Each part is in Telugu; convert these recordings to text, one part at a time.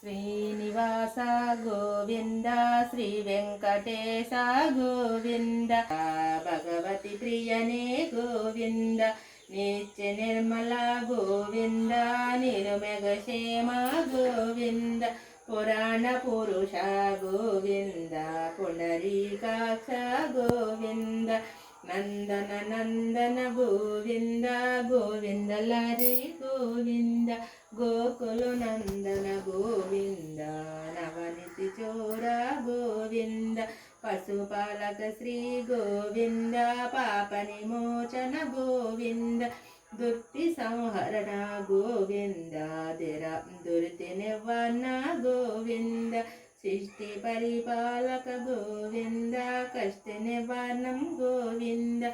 శ్రీనివాస గోవింద శ్రీ వెంకటేశ గోవింద భగవతి ప్రియనే గోవింద నిత్య నిర్మల గోవింద నిర్మగక్షేమ గోవింద పురాణ పురుష గోవింద పుండరీకాక్ష గోవింద నందన నందన గోవింద గోవింద లరి గోవింద గోకులు నందన గోవింద నవనితి చోర గోవింద పశుపాలక శ్రీ గోవింద పాప విమోచన గోవింద దుర్తి సంహరణ గోవింద దుర్తి నివారణ గోవింద సృష్టి పరిపాలక గోవింద కష్ట నివారణం గోవింద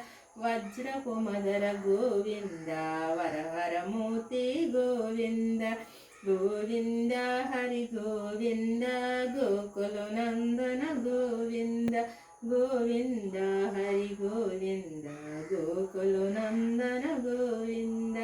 వజ్రకుమదర గోవింద వరహరమూర్తి గోవింద గోవింద హరి గోవింద గోకుల నందన గోవింద గోవింద హరి గోవింద గోకుల నందన గోవింద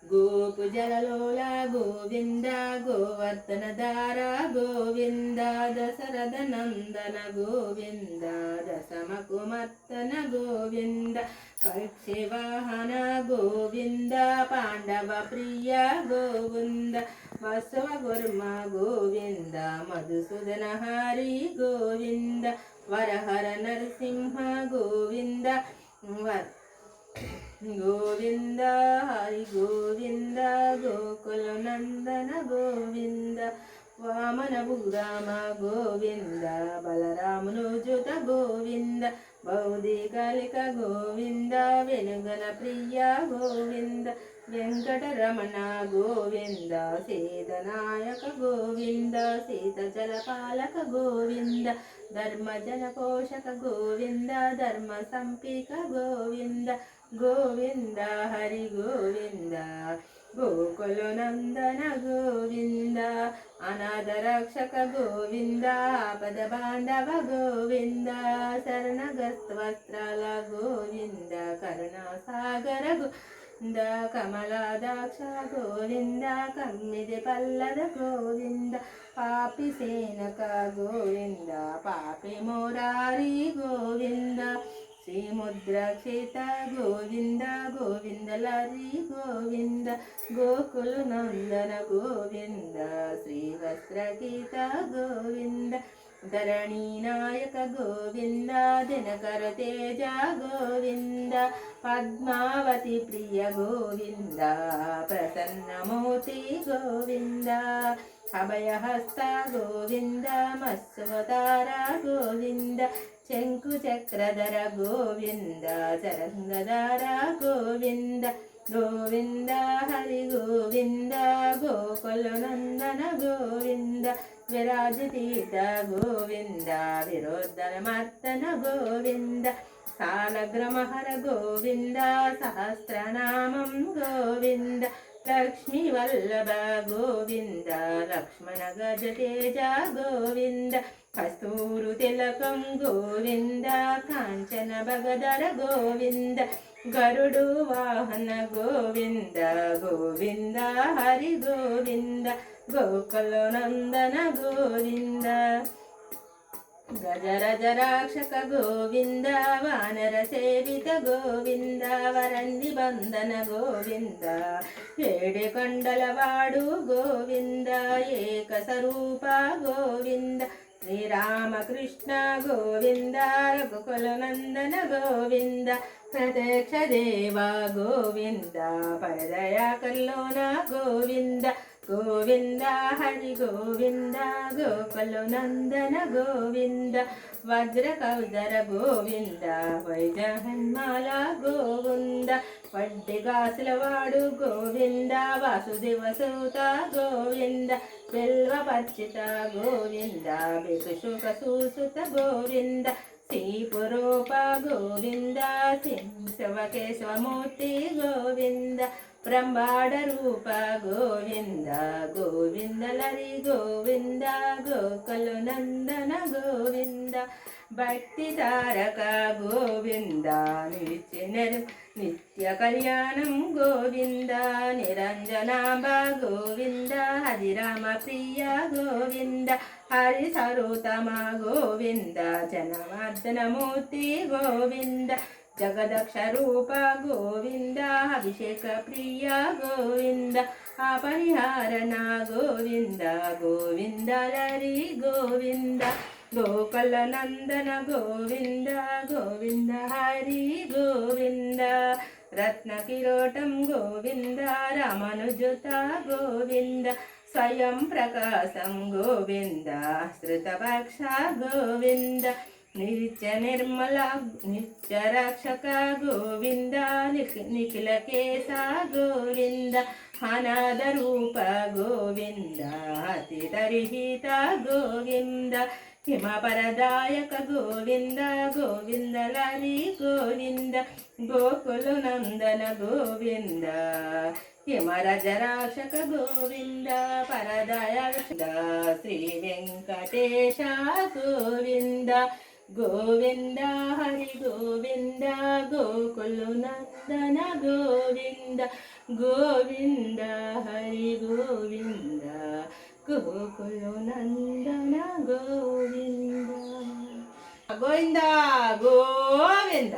గోపు జలలోల గోవింద గోవర్ధన దార గోవింద దశరథ నందన గోవింద దశమకుమర్తన గోవింద పక్షి వాహన గోవింద పాండవ ప్రియ గోవింద బసవ గుర్మ గోవింద మధుసూదన హరి గోవింద వరహర నరసింహ గోవింద గోవింద హరి గోవింద గోకుల నందన గోవింద వామన భూరామ గోవింద బలరామును జుత గోవింద బౌద్ధికాలిక గోవింద వెనుగన ప్రియ గోవింద వెంకటరమణ గోవింద సీతనాయక గోవింద సీత జలపాలక గోవింద ధర్మజన పోషక గోవింద ధర్మ సంపిక గోవింద గోవింద హరి గోవింద గోకుల నందన గోవింద అనాథ రక్షక గోవింద ఆపద బాంధవ గోవింద శరణగస్త్వస్త్రాల గోవింద కరుణాసాగర గోవింద కమలాదాక్ష గోవింద కమ్మిది పల్లద గోవింద పాపి సేనక గోవింద పాపి మోరారి గోవింద శ్రీముద్రక్షిత గోవింద గోవింద లరి గోవింద గోకుల నందన గోవింద శ్రీవస్త్రగీత గోవింద ధరణీ నాయక గోవింద దినకర తేజ గోవింద పద్మావతి ప్రియ గోవింద ప్రసన్నమూర్తి గోవింద అభయహస్త గోవింద మత్స్వతార గోవింద శంకు చక్రధర గోవింద చరంగధర గోవింద గోవింద హరి గోవింద గోకుల నందన గోవింద విరాజతీత గోవింద విరోధన మర్దన గోవింద సాలగ్రమహర గోవింద సహస్రనామం గోవింద లక్ష్మీ వల్లభ గోవింద లక్ష్మణ గజతేజ గోవింద కస్తూరు తిలకం గోవింద కాంచన భగధర గోవింద గరుడు వాహన గోవింద గోవింద హరి గోవింద గోకుల నందన గోవింద గజరజరాక్షక గోవింద వానర సేవిత గోవింద వరంది బంధన గోవింద ఏడే కొండలవాడు గోవింద ఏక స్వరూప గోవింద శ్రీరామకృష్ణ గోవింద రఘుకుల నందన గోవింద ప్రత్యక్ష దేవ గోవింద పరదయాకల్లోన గోవింద గోవింద హరి గోవింద గోకుల నందన గోవింద వజ్రకౌదర గోవింద వైజహన్మాల గోవింద వడ్డిగాసులవాడు గోవింద వాసుదేవ సూత గోవింద బిల్వపర్చిత గోవింద బికుశుక సూసుత గోవింద శ్రీపురూప గోవింద శివకేశవమూర్తి గోవింద బ్రహ్మాండ రూప గోవింద గోవింద లరి గోవింద గోకుల నందన గోవింద భక్తి తారక గోవింద నిత్య కళ్యాణం గోవింద నిరంజనాంబ గోవింద హరిరామ ప్రియ గోవింద హరి సరోత్తమ గోవింద జనవర్ధనమూర్తి గోవింద జగదక్ష రూప గోవింద అభిషేక ప్రియ గోవింద అపరిహారణ గోవింద గోవింద హరి గోవింద గోకుల నందన గోవింద గోవింద హరి గోవింద రత్న కిరీటం గోవింద రామానుజుత గోవింద స్వయం ప్రకాశం గోవింద శ్రుతపక్ష గోవింద నిత్య నిర్మల నిత్య రక్షక గోవింద నిఖిల కేశ గోవింద అనాథ రూప గోవింద అతిదరిహిత గోవింద హిమపరదాయక గోవింద గోవింద లరి గోవింద గోకుల నందన గోవింద హిమరజరాక్షక గోవింద పరదాయక శ్రీ వెంకటేశ గోవింద గోవింద హరి గోవింద గోకుల నందన గోవింద గోవింద హరి గోవింద గోకుల నందన గోవింద గోవింద గోవింద